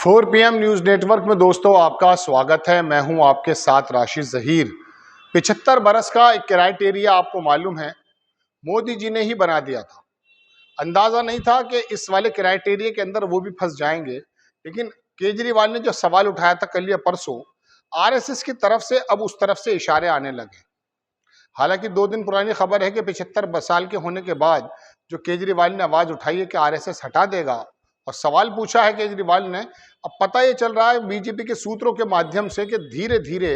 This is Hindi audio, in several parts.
4 PM न्यूज नेटवर्क में दोस्तों आपका स्वागत है। मैं हूं आपके साथ राशिद जहीर। 75 बरस का एक क्राइटेरिया आपको मालूम है, मोदी जी ने ही बना दिया था। अंदाजा नहीं था कि इस वाले क्राइटेरिया के अंदर वो भी फंस जाएंगे, लेकिन केजरीवाल ने जो सवाल उठाया था कल या परसों, आरएसएस की तरफ से अब उस तरफ से इशारे आने लगे। हालांकि 2 दिन पुरानी खबर है कि 75 साल के होने के बाद जो केजरीवाल ने आवाज उठाई है कि आरएसएस हटा देगा और सवाल पूछा है केजरीवाल ने। अब पता ये चल रहा है बीजेपी के सूत्रों के माध्यम से कि धीरे धीरे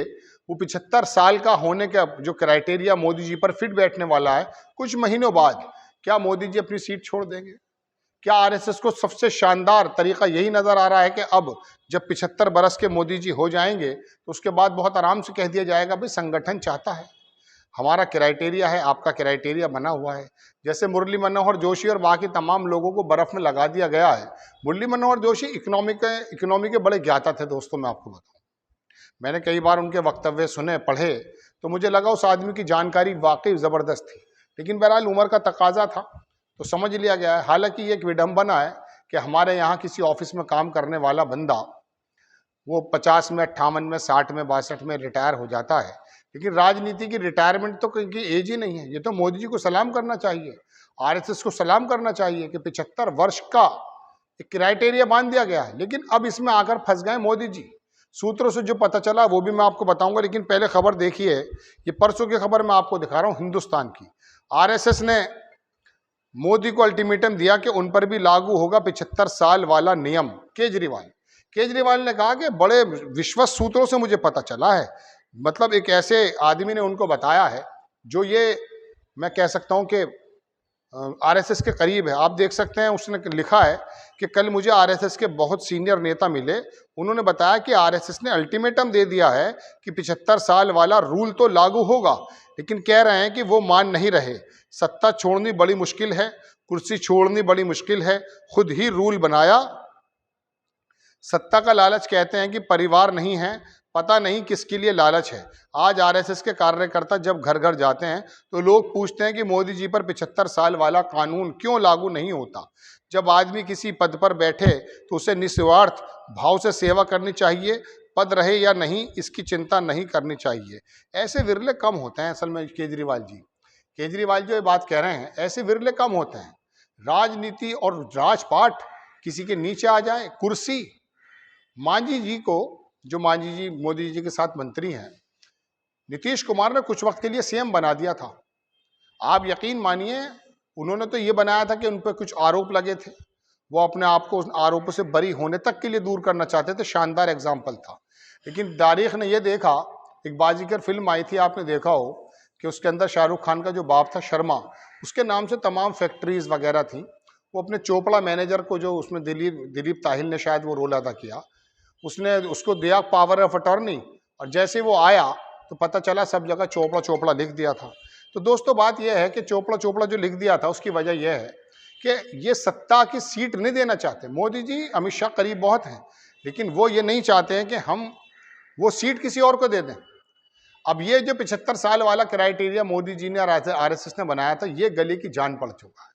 वो 75 साल का होने का जो क्राइटेरिया मोदी जी पर फिट बैठने वाला है, कुछ महीनों बाद क्या मोदी जी अपनी सीट छोड़ देंगे? क्या आरएसएस को सबसे शानदार तरीका यही नजर आ रहा है कि अब जब 75 बरस के मोदी जी हो जाएंगे तो उसके बाद बहुत आराम से कह दिया जाएगा भाई संगठन चाहता है, हमारा क्राइटेरिया है, आपका क्राइटेरिया बना हुआ है। जैसे मुरली मनोहर जोशी और बाकी तमाम लोगों को बर्फ में लगा दिया गया है। मुरली मनोहर जोशी इकोनॉमी के बड़े ज्ञाता थे दोस्तों, मैं आपको बताऊं। मैंने कई बार उनके वक्तव्य सुने, पढ़े, तो मुझे लगा उस आदमी की जानकारी वाकई ज़बरदस्त थी। लेकिन बहरहाल उम्र का तकाजा था तो समझ लिया गया है। हालांकि ये एक विडंबना है कि हमारे यहाँ किसी ऑफिस में काम करने वाला बंदा वो 50 में, 58 में, 60 में, 62 में रिटायर हो जाता है, लेकिन राजनीति की रिटायरमेंट तो कहीं एज ही नहीं है। ये तो मोदी जी को सलाम करना चाहिए, आरएसएस को सलाम करना चाहिए कि 75 वर्ष का एक क्राइटेरिया बांध दिया गया है। लेकिन अब इसमें आकर फंस गए मोदी जी। सूत्रों से जो पता चला वो भी मैं आपको बताऊंगा, लेकिन पहले खबर देखिए। ये परसों की खबर मैं आपको दिखा रहा हूं हिंदुस्तान की। आरएसएस ने मोदी को अल्टीमेटम दिया कि उन पर भी लागू होगा 75 साल वाला नियम। केजरीवाल ने कहा कि बड़े विश्वस्त सूत्रों से मुझे पता चला है, मतलब एक ऐसे आदमी ने उनको बताया है जो ये मैं कह सकता हूं कि आरएसएस के करीब है। आप देख सकते हैं उसने लिखा है कि कल मुझे आरएसएस के बहुत सीनियर नेता मिले, उन्होंने बताया कि आरएसएस ने अल्टीमेटम दे दिया है कि 75 साल वाला रूल तो लागू होगा, लेकिन कह रहे हैं कि वो मान नहीं रहे। सत्ता छोड़नी बड़ी मुश्किल है, कुर्सी छोड़नी बड़ी मुश्किल है, खुद ही रूल बनाया। सत्ता का लालच कहते हैं कि परिवार नहीं है, पता नहीं किसके लिए लालच है। आज आरएसएस के कार्यकर्ता जब घर घर जाते हैं तो लोग पूछते हैं कि मोदी जी पर 75 साल वाला कानून क्यों लागू नहीं होता। जब आदमी किसी पद पर बैठे तो उसे निस्वार्थ भाव से सेवा करनी चाहिए, पद रहे या नहीं इसकी चिंता नहीं करनी चाहिए। ऐसे विरले कम होते हैं असल में। केजरीवाल जो ये बात कह रहे हैं, ऐसे विरले कम होते हैं। राजनीति और राजपाट किसी के नीचे आ जाए, कुर्सी। मांझी जी को, जो मांझी जी मोदी जी के साथ मंत्री हैं, नीतीश कुमार ने कुछ वक्त के लिए सीएम बना दिया था। आप यकीन मानिए उन्होंने तो ये बनाया था कि उन पर कुछ आरोप लगे थे, वो अपने आप को उन आरोपों से बरी होने तक के लिए दूर करना चाहते थे। शानदार एग्जाम्पल था। लेकिन तारीख ने यह देखा, एक बाजीगर फिल्म आई थी, आपने देखा हो कि उसके अंदर शाहरुख खान का जो बाप था शर्मा, उसके नाम से तमाम फैक्ट्रीज वगैरह थी। वो अपने चोपड़ा मैनेजर को, जो उसमें दिलीप ताहिल ने शायद वो रोल अदा किया, उसने उसको दिया पावर ऑफ अटॉर्नी, और जैसे वो आया तो पता चला सब जगह चोपड़ा चोपड़ा लिख दिया था। तो दोस्तों बात यह है कि चोपड़ा चोपड़ा जो लिख दिया था उसकी वजह यह है कि ये सत्ता की सीट नहीं देना चाहते मोदी जी। अमित शाह करीब बहुत हैं, लेकिन वो ये नहीं चाहते हैं कि हम वो सीट किसी और को दे दें। अब ये जो 75 साल वाला क्राइटेरिया मोदी जी ने आरएसएस ने बनाया था, ये गले की जान पड़ चुका है।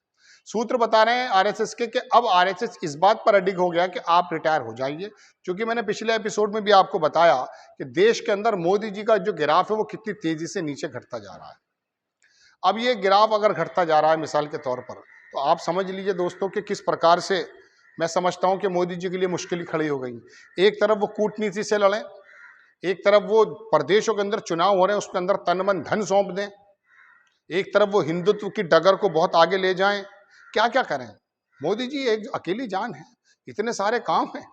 सूत्र बता रहे हैं आरएसएस के कि अब आरएसएस इस बात पर अडिग हो गया कि आप रिटायर हो जाइए। क्योंकि मैंने पिछले एपिसोड में भी आपको बताया कि देश के अंदर मोदी जी का जो ग्राफ है वो कितनी तेजी से नीचे घटता जा रहा है। अब ये ग्राफ अगर घटता जा रहा है मिसाल के तौर पर, तो आप समझ लीजिए दोस्तों कि किस प्रकार से मैं समझता हूं कि मोदी जी के लिए मुश्किल खड़ी हो गई। एक तरफ वो कूटनीति से लड़ें, एक तरफ वो प्रदेशों के अंदर चुनाव हो रहे हैं उसके अंदर तन मन धन सौंप दें, एक तरफ वो हिंदुत्व की डगर को बहुत आगे ले जाएं। क्या क्या करें? मोदी जी एक अकेली जान है, इतने सारे काम हैं।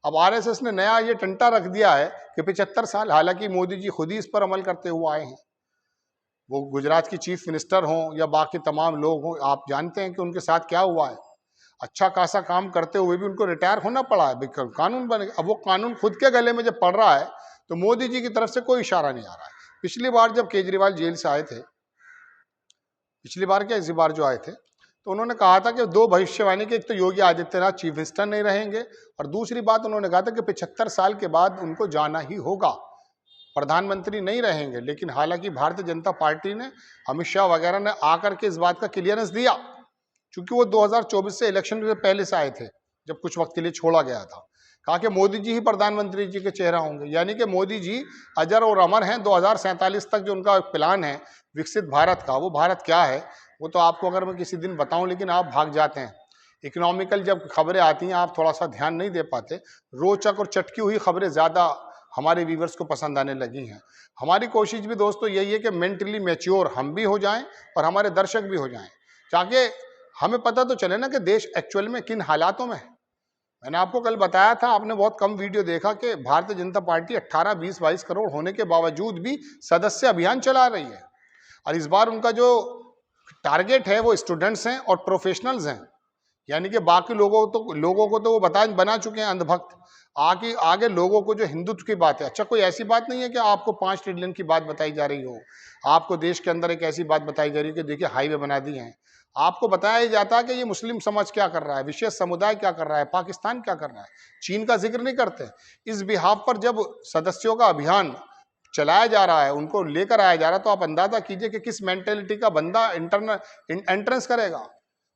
अब आरएसएस ने नया ये टंटा रख दिया है कि 75 साल, हालांकि मोदी जी खुद ही इस पर अमल करते हुए आए हैं। वो गुजरात की चीफ मिनिस्टर हों या बाकी तमाम लोग हों, आप जानते हैं कि उनके साथ क्या हुआ है। अच्छा खासा काम करते हुए भी उनको रिटायर होना पड़ा है। कानून बने, अब वो कानून खुद के गले में जब पड़ रहा है तो मोदी जी की तरफ से कोई इशारा नहीं आ रहा है। पिछली बार जब केजरीवाल जेल से आए थे, पिछली बार क्या इसी बार जो आए थे, तो उन्होंने कहा था कि 2 भविष्यवाणी के, एक तो योगी आदित्यनाथ चीफ मिनिस्टर नहीं रहेंगे, और दूसरी बात उन्होंने कहा था कि 75 साल के बाद उनको जाना ही होगा, प्रधानमंत्री नहीं रहेंगे। लेकिन हालांकि भारतीय जनता पार्टी ने, अमित शाह वगैरह ने आकर के इस बात का क्लियरेंस दिया, क्योंकि वो 2024 से इलेक्शन से पहले से आए थे जब कुछ वक्त के लिए छोड़ा गया था। कहा कि मोदी जी ही प्रधानमंत्री जी के चेहरा होंगे, यानी कि मोदी जी अजर और अमर हैं। 2047 तक जो उनका प्लान है विकसित भारत का, वो भारत क्या है वो तो आपको अगर मैं किसी दिन बताऊं, लेकिन आप भाग जाते हैं। इकोनॉमिकल जब खबरें आती हैं आप थोड़ा सा ध्यान नहीं दे पाते। रोचक और चटकी हुई खबरें ज़्यादा हमारे व्यूवर्स को पसंद आने लगी हैं। हमारी कोशिश भी दोस्तों यही है कि मेंटली मैच्योर हम भी हो जाएं और हमारे दर्शक भी हो जाएं, ताकि हमें पता तो चले ना कि देश एक्चुअल में किन हालातों में है। मैंने आपको कल बताया था, आपने बहुत कम वीडियो देखा, कि भारतीय जनता पार्टी 18, 20, 22 करोड़ होने के बावजूद भी सदस्य अभियान चला रही है। और इस बार उनका जो टारगेट है वो स्टूडेंट्स हैं और प्रोफेशनल्स हैं, यानी कि बाकी लोगों को तो वो बना चुके हैं अंधभक्त। आगे लोगों को जो हिंदुत्व की बात है, अच्छा कोई ऐसी बात नहीं है कि आपको 5 ट्रिलियन की बात बताई जा रही हो, आपको देश के अंदर एक ऐसी बात बताई जा रही है कि देखिए हाईवे बना दिए हैं। आपको बताया ही जाता है कि ये मुस्लिम समाज क्या कर रहा है, विशेष समुदाय क्या कर रहा है, पाकिस्तान क्या कर रहा है, चीन का जिक्र नहीं करते। इस बिहाफ पर जब सदस्यों का अभियान चलाया जा रहा है, उनको लेकर आया जा रहा है, तो आप अंदाजा कीजिए कि किस मेंटेलिटी का बंदा एंट्रेंस करेगा।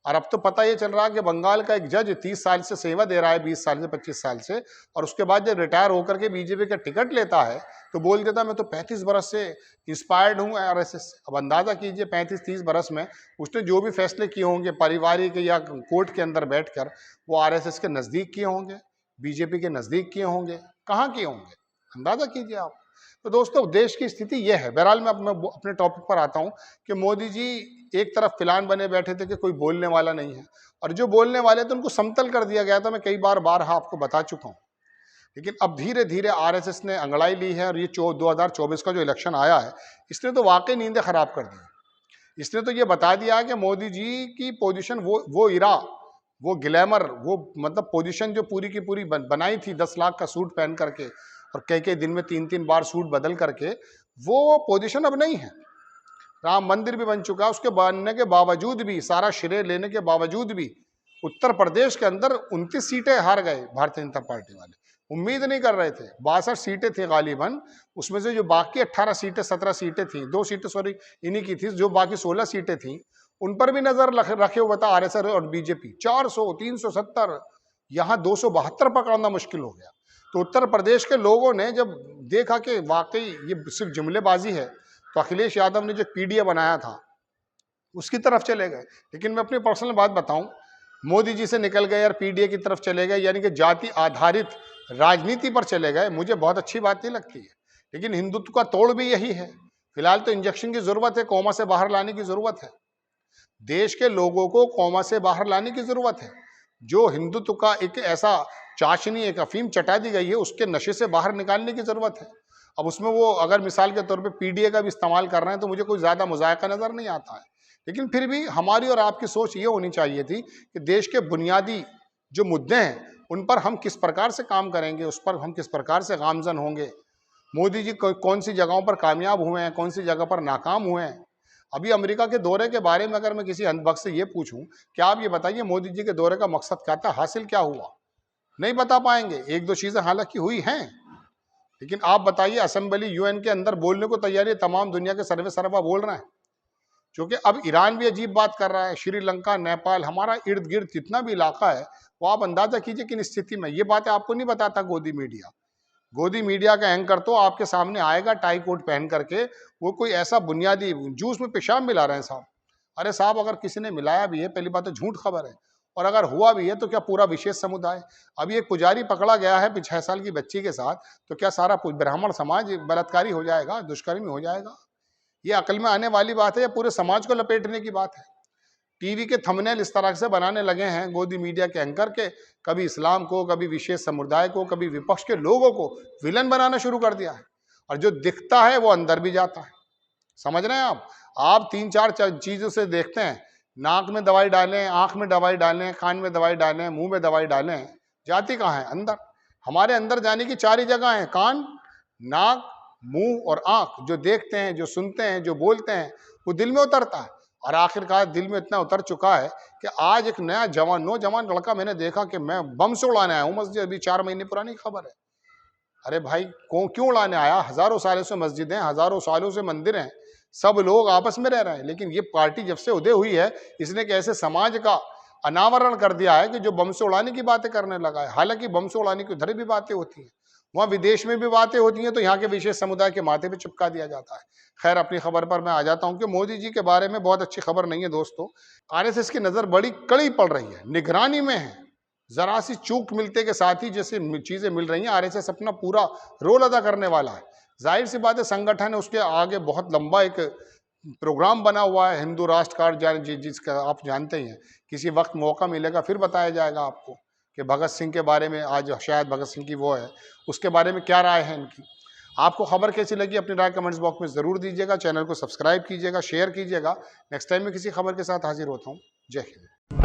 और अब तो पता ये चल रहा है कि बंगाल का एक जज 30 साल से सेवा दे रहा है, 20 साल से 25 साल से, और उसके बाद जब रिटायर होकर के बीजेपी का टिकट लेता है तो बोल देता मैं तो 35 बरस से इंस्पायर्ड हूँ आरएसएस से। अब अंदाजा कीजिए 35-30 बरस में उसने जो भी फैसले किए होंगे पारिवारिक या कोर्ट के अंदर बैठकर, वो आरएसएस के नज़दीक किए होंगे, बीजेपी के नज़दीक किए होंगे, कहाँ किए होंगे, अंदाजा कीजिए आप। तो दोस्तों देश की स्थिति यह है। बहरहाल मैं अपने टॉपिक पर आता हूं कि मोदी जी एक तरफ प्लान बने बैठे थे कि कोई बोलने वाला नहीं है, और जो बोलने वाले थे उनको समतल कर दिया गया था। मैं कई बार आपको बता चुका हूं। लेकिन अब धीरे धीरे आरएसएस ने अंगड़ाई ली है, और ये 2024 का जो इलेक्शन आया है इसने तो वाकई नींदें खराब कर दी। इसने तो ये बता दिया है कि मोदी जी की पोजीशन, वो इरा, वो ग्लैमर, वो मतलब पोजीशन जो पूरी की पूरी बनाई थी 10 लाख का सूट पहन करके और कई दिन में 3-3 बार सूट बदल करके, वो पोजीशन अब नहीं है। राम मंदिर भी बन चुका है, उसके बनने के बावजूद भी, सारा श्रेय लेने के बावजूद भी उत्तर प्रदेश के अंदर 29 सीटें हार गए भारतीय जनता पार्टी वाले। उम्मीद नहीं कर रहे थे, 62 सीटें थी गालिबन, उसमें से जो बाकी 18 सीटें 17 सीटें थी, 2 सीटें सॉरी इन्हीं की थी, जो बाकी 16 सीटें थी उन पर भी नजर रखे हुए था आरएसएस और बीजेपी। 400, 370, यहाँ 272 पकड़ना मुश्किल हो गया। तो उत्तर प्रदेश के लोगों ने जब देखा कि वाकई ये सिर्फ जुमलेबाजी है, तो अखिलेश यादव ने जो पीडीए बनाया था उसकी तरफ चले गए। लेकिन मैं अपनी पर्सनल बात बताऊं, मोदी जी से निकल गए और पीडीए की तरफ चले गए, यानी कि जाति आधारित राजनीति पर चले गए, मुझे बहुत अच्छी बात नहीं लगती है। लेकिन हिंदुत्व का तोड़ भी यही है। फिलहाल तो इंजेक्शन की जरूरत है, कौमा से बाहर लाने की जरूरत है। देश के लोगों को कौमा से बाहर लाने की जरूरत है। जो हिंदुत्व का एक ऐसा चाशनी, एक अफीम चटा दी गई है, उसके नशे से बाहर निकालने की जरूरत है। अब उसमें वो अगर मिसाल के तौर पे पीडीए का भी इस्तेमाल कर रहे हैं तो मुझे कोई ज़्यादा मुज़ायका नज़र नहीं आता है। लेकिन फिर भी हमारी और आपकी सोच ये होनी चाहिए थी कि देश के बुनियादी जो मुद्दे हैं उन पर हम किस प्रकार से काम करेंगे, उस पर हम किस प्रकार से गामजन होंगे। मोदी जी कौन सी जगहों पर कामयाब हुए हैं, कौन सी जगह पर नाकाम हुए हैं। अभी अमेरिका के दौरे के बारे में अगर मैं किसी अंधभक्त से ये पूछूं कि आप ये बताइए मोदी जी के दौरे का मकसद क्या था, हासिल क्या हुआ, नहीं बता पाएंगे। एक दो चीज़ें हालांकि हुई हैं, लेकिन आप बताइए असेंबली यूएन के अंदर बोलने को तैयारी है, तमाम दुनिया के सर्वे सर्वा बोल रहे हैं। क्योंकि अब ईरान भी अजीब बात कर रहा है, श्रीलंका, नेपाल, हमारा इर्द गिर्द जितना भी इलाका है वो आप अंदाजा कीजिए किन स्थिति में। ये बातें आपको नहीं बताता गोदी मीडिया। गोदी मीडिया का एंकर तो आपके सामने आएगा टाई कोट पहन करके, वो कोई ऐसा बुनियादी जूस में पेशाब मिला रहे हैं साहब। अरे साहब, अगर किसी ने मिलाया भी है पहली बात तो झूठ खबर है, और अगर हुआ भी है तो क्या पूरा विशेष समुदाय। अभी एक पुजारी पकड़ा गया है 6 साल की बच्ची के साथ, तो क्या सारा ब्राह्मण समाज बलात्कारी हो जाएगा, दुष्कर्मी हो जाएगा? ये अकल में आने वाली बात है या पूरे समाज को लपेटने की बात है? टीवी के थंबनेल इस तरह से बनाने लगे हैं गोदी मीडिया के एंकर के, कभी इस्लाम को, कभी विशेष समुदाय को, कभी विपक्ष के लोगों को विलन बनाना शुरू कर दिया है। और जो दिखता है वो अंदर भी जाता है। समझ रहे हैं आप 3-4 चीजों से देखते हैं, नाक में दवाई डालें, आंख में दवाई डालें, कान में दवाई डालें, मुंह में दवाई डालें, जाती कहाँ है? अंदर। हमारे अंदर जाने की 4 ही जगह है, कान, नाक, मुंह और आंख। जो देखते हैं, जो सुनते हैं, जो बोलते हैं, वो दिल में उतरता है। और आखिरकार दिल में इतना उतर चुका है कि आज एक नया नौजवान लड़का मैंने देखा कि मैं बम से उड़ाने आया हूँ मस्जिद, अभी 4 महीने पुरानी खबर है। अरे भाई, क्यों उड़ाने आया? हजारों सालों से मस्जिद हैं, हजारों सालों से मंदिर हैं, सब लोग आपस में रह रहे हैं। लेकिन ये पार्टी जब से उदय हुई है, इसने एक ऐसे समाज का अनावरण कर दिया है कि जो बम से उड़ाने की बातें करने लगा है। हालांकि बम से उड़ाने की उधर भी बातें होती हैं, वहाँ विदेश में भी बातें होती हैं, तो यहाँ के विशेष समुदाय के माथे पे चिपका दिया जाता है। खैर, अपनी खबर पर मैं आ जाता हूँ कि मोदी जी के बारे में बहुत अच्छी खबर नहीं है दोस्तों। आरएसएस की नज़र बड़ी कड़ी पड़ रही है, निगरानी में है। जरा सी चूक मिलते के साथ ही जैसे चीजें मिल रही हैं, आरएसएस अपना पूरा रोल अदा करने वाला है। जाहिर सी बात है, संगठन है, उसके आगे बहुत लंबा एक प्रोग्राम बना हुआ है, हिंदू राष्ट्र कार्ड जिसका आप जानते ही हैं। किसी वक्त मौका मिलेगा फिर बताया जाएगा आपको कि भगत सिंह के बारे में, आज शायद भगत सिंह की वो है, उसके बारे में क्या राय है इनकी। आपको खबर कैसी लगी अपनी राय कमेंट्स बॉक्स में ज़रूर दीजिएगा। चैनल को सब्सक्राइब कीजिएगा, शेयर कीजिएगा। नेक्स्ट टाइम में किसी खबर के साथ हाजिर होता हूँ। जय हिंद।